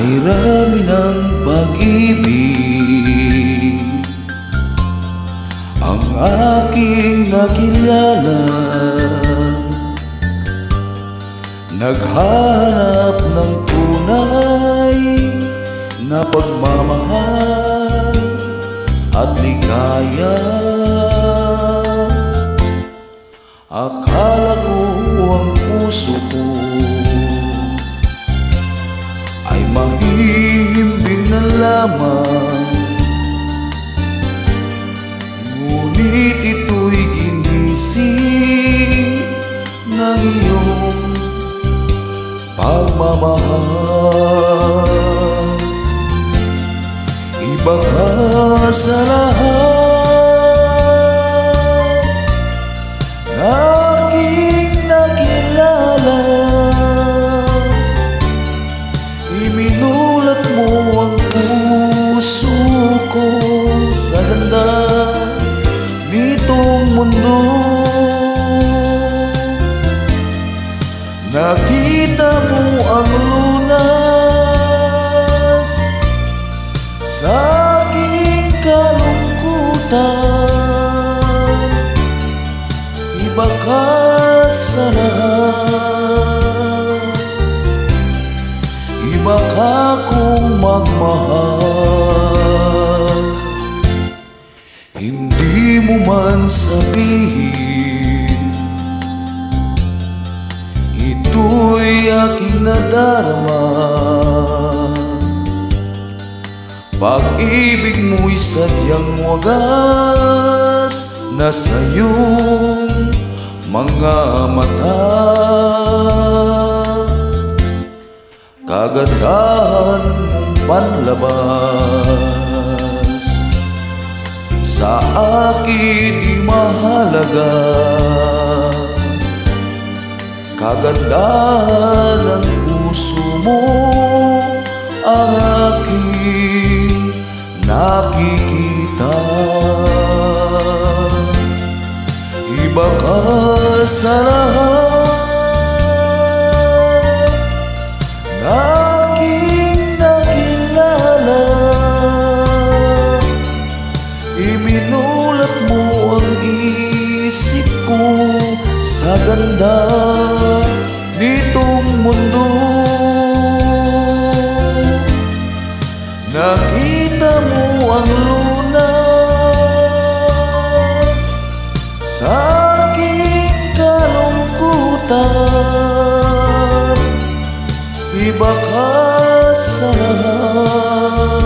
Ay rami ng pag-ibig ang aking nakilala. Naghanap ng tunay na pagmamahal at ligaya. Akala ko ang puso ko ay mahihimbing na lamang, ngunit ito'y ginising ng iyong pagmamahal. Iba ka sa lahat na aking nakilala. Iminulat mo ang puso ko sa ganda nitong mundo. Nakita mo ang lunas sa aking kalungkutan. Iba ka sa lahat, iba ka kong magmahal. Hindi mo man sabihin, ito'y aking nadarama. Pag-ibig mo'y sadyang wagas na sa iyong mga mata. Kagandahan mong panlabas sa akin di mahalaga. Kagandahan ng puso mo ang aking nakikita. Iba ka sa lahat na aking nakilala. Iminulat mo ang isip ko sa ganda nitong mundo. Nakita mo ang lunas sa aking kalungkutan. Iba ka sa lahat,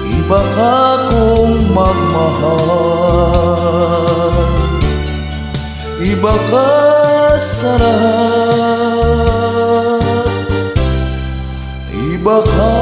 iba ka kong magmahal. Iba ka sa lahat, iba ka